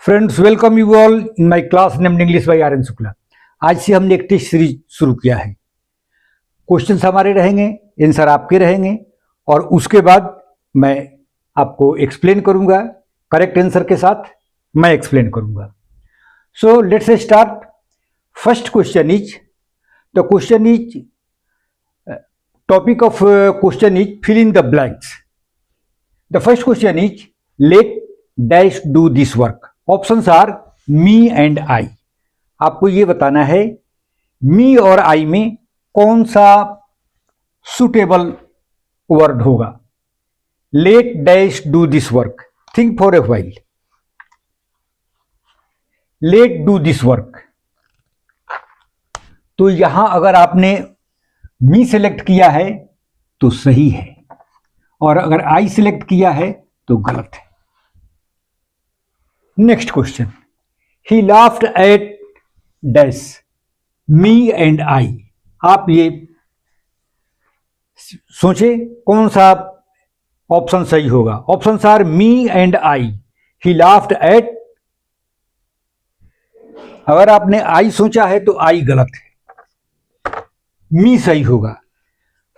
Friends, welcome you all in my class named English by R N Shukla. आज से हमने एक टेस्ट सीरीज शुरू किया है। क्वेश्चंस हमारे रहेंगे, आंसर आपके रहेंगे और उसके बाद मैं आपको एक्सप्लेन करूंगा। करेक्ट आंसर के साथ मैं एक्सप्लेन करूंगा। So let's start. First question is topic of question is fill in the blanks. The first question is let dash do this work. Options are me and I. आपको ये बताना है मी और आई में कौन सा सुटेबल वर्ड होगा। Let dash do this work. Think for a while. Let do this work. तो यहां अगर आपने मी सेलेक्ट किया है तो सही है और अगर आई सिलेक्ट किया है तो गलत है। Next question, he laughed at dash me and I. आप ये सोचे कौन सा ऑप्शन सही होगा। Options are me and I, he laughed at. अगर आपने आई सोचा है तो आई गलत है, मी सही होगा।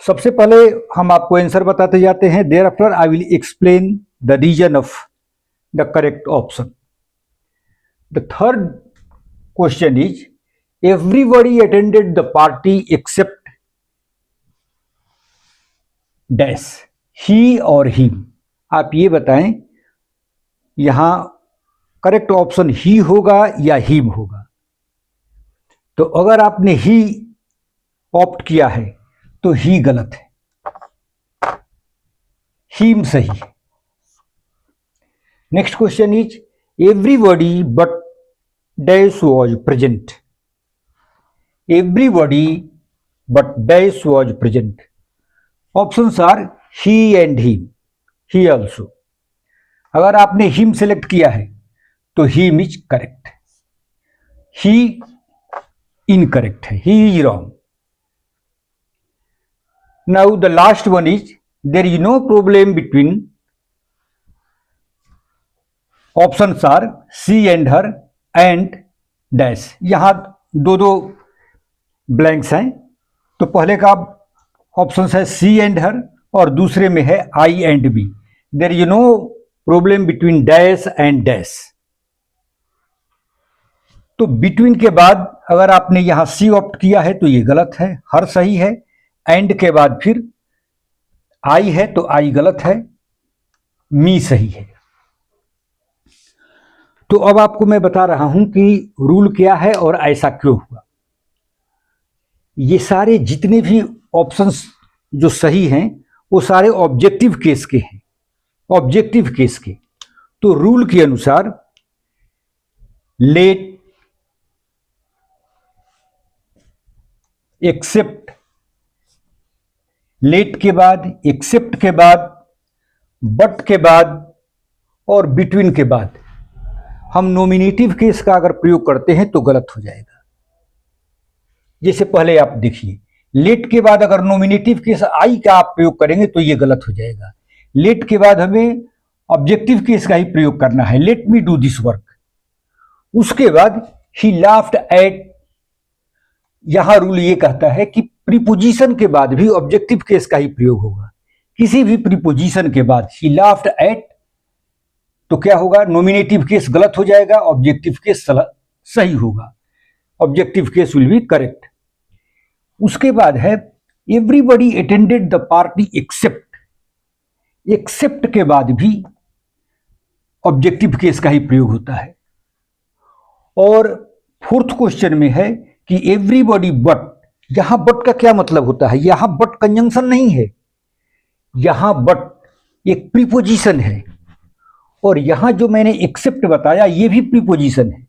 सबसे पहले हम आपको आंसर बताते जाते हैं। Thereafter I will explain the reason of the correct option. The third question is everybody attended the party except dash, he or him। आप ये बताएं यहां करेक्ट ऑप्शन ही होगा या हिम होगा। तो अगर आपने ही ऑप्ट किया है तो ही गलत है, हिम सही है। Next question is everybody but dash was present। everybody but dash was present। options are he and him, he also। अगर आपने him सेलेक्ट किया है तो him is correct, he incorrect है, he is wrong। now the last one is there is no problem between। Options are C and her and dash. यहां दो blanks हैं। तो पहले का ऑप्शन है सी एंड हर और दूसरे में है I and B. There is no problem between dash and dash. तो बिटवीन के बाद अगर आपने यहां सी ऑप्ट किया है तो ये गलत है, हर सही है। एंड के बाद फिर आई है तो आई गलत है, मी सही है। तो अब आपको मैं बता रहा हूं कि रूल क्या है और ऐसा क्यों हुआ। ये सारे जितने भी ऑप्शंस जो सही हैं वो सारे ऑब्जेक्टिव केस के हैं, ऑब्जेक्टिव केस के। तो रूल के अनुसार लेट, एक्सेप्ट, लेट के बाद, एक्सेप्ट के बाद, बट के बाद और बिटवीन के बाद हम नॉमिनेटिव केस का अगर प्रयोग करते हैं तो गलत हो जाएगा। जैसे पहले आप देखिए, लेट के बाद अगर नॉमिनेटिव केस आई का आप प्रयोग करेंगे तो ये गलत हो जाएगा। लेट के बाद हमें ऑब्जेक्टिव केस का ही प्रयोग करना है, let me do this work. उसके बाद ही लाफ्ड एट। यहां रूल ये कहता है कि प्रीपोजिशन के बाद भी ऑब्जेक्टिव केस का ही प्रयोग होगा। किसी भी प्रीपोजिशन के बाद ही लाफ्ड एट तो क्या होगा, नॉमिनेटिव केस गलत हो जाएगा, ऑब्जेक्टिव केस सही होगा। Objective case will be correct. उसके बाद है everybody attended the party except. Except के बाद भी ऑब्जेक्टिव केस का ही प्रयोग होता है। और फोर्थ क्वेश्चन में है कि एवरीबडी बट। यहां बट का क्या मतलब होता है, यहां बट कंजंक्शन नहीं है, यहां बट एक प्रीपोजिशन है और यहां जो मैंने एक्सेप्ट बताया ये भी प्रीपोजिशन है।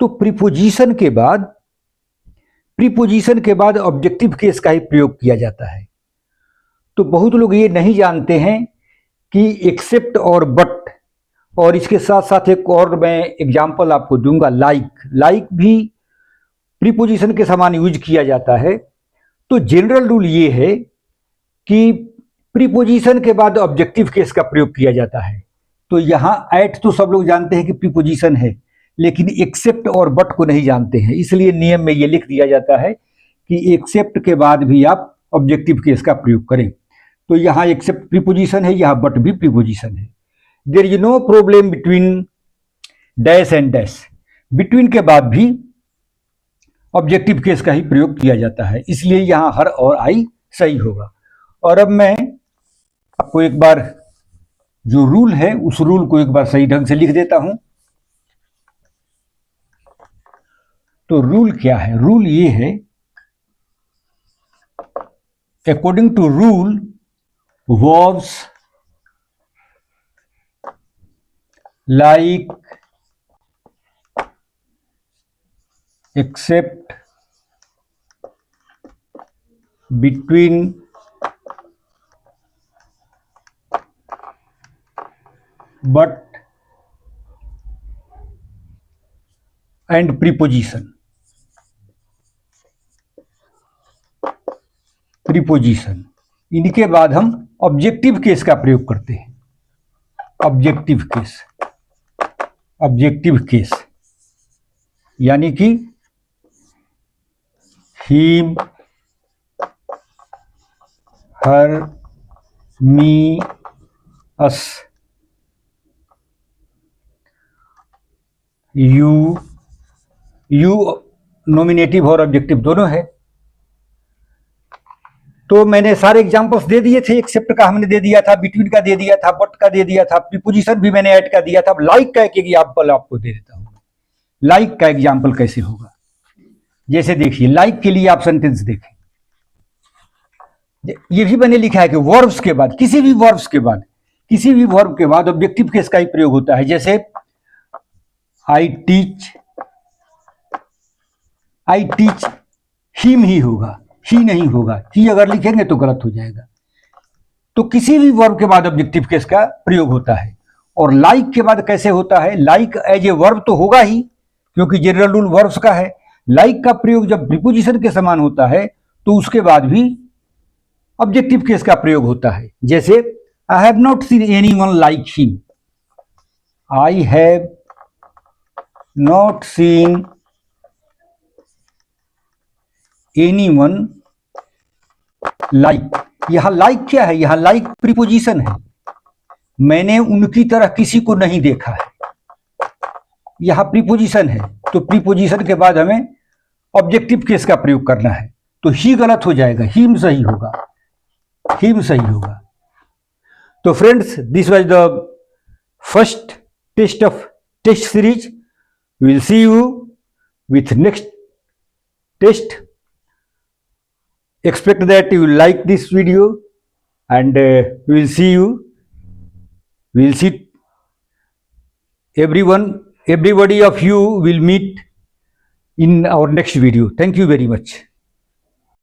तो प्रीपोजिशन के बाद ऑब्जेक्टिव केस का ही प्रयोग किया जाता है। तो बहुत लोग ये नहीं जानते हैं कि एक्सेप्ट और बट, और इसके साथ साथ एक और मैं एग्जांपल आपको दूंगा, लाइक भी प्रीपोजिशन के समान यूज किया जाता है। तो जनरल रूल ये है कि प्रीपोजिशन के बाद ऑब्जेक्टिव केस का प्रयोग किया जाता है। तो यहाँ एट तो सब लोग जानते हैं कि प्रीपोजिशन है, लेकिन एक्सेप्ट और बट को नहीं जानते हैं, इसलिए नियम में ये लिख दिया जाता है कि एक्सेप्ट के बाद भी आप ऑब्जेक्टिव केस का प्रयोग करें। तो यहाँ एक्सेप्ट प्रीपोजिशन है, यहाँ बट भी प्रीपोजिशन है। There is no problem between dash and dash, between के बाद भी ऑब्जेक्टिव केस का ही प्रयोग किया जाता है, इसलिए यहाँ हर और आई सही होगा। और अब मैं आपको एक बार जो रूल है उस रूल को एक बार सही ढंग से लिख देता हूं। तो रूल क्या है? रूल ये है, according to rule verbs like, except, between, but and preposition, इनके बाद हम ऑब्जेक्टिव केस का प्रयोग करते हैं। ऑब्जेक्टिव केस यानी कि him, her, me, us, you nominative और ऑब्जेक्टिव दोनों है। तो मैंने सारे एग्जांपल्स दे दिए थे, एक्सेप्ट का हमने दे दिया था, बिटवीन का दे दिया था, बट का दे दिया था, प्रीपोजिशन भी मैंने ऐड का दिया था। अब लाइक का एक एग्जांपल आपको दे देता हूं। लाइक का एग्जांपल कैसे होगा, जैसे देखिए, लाइक के लिए आप सेंटेंस देखें, ये भी मैंने लिखा है कि वर्ब्स के बाद, किसी भी वर्ब के बाद ऑब्जेक्टिव केस का ही प्रयोग होता है। जैसे आई टीच हिम ही होगा, ही नहीं होगा, ही अगर लिखेंगे तो गलत हो जाएगा। तो किसी भी वर्ब के बाद ऑब्जेक्टिव केस का प्रयोग होता है। और लाइक के बाद कैसे होता है? लाइक एज ए वर्ब तो होगा ही, क्योंकि जनरल रूल वर्ब्स का है। लाइक का प्रयोग जब प्रीपोजिशन के समान होता है तो उसके बाद भी ऑब्जेक्टिव केस का प्रयोग होता है। जैसे I have not seen anyone like him, I have not seen anyone like. यहां लाइक क्या है? यहां लाइक प्रीपोजिशन है। मैंने उनकी तरह किसी को नहीं देखा है, यहां प्रीपोजिशन है। तो प्रीपोजिशन के बाद हमें ऑब्जेक्टिव केस का प्रयोग करना है। तो ही गलत हो जाएगा, हिम सही होगा, हिम सही होगा। तो friends, this was the first test of test series. Will see you with next test. Expect that you will like this video, and we will see you. We will see everybody of you will meet in our next video. Thank you very much.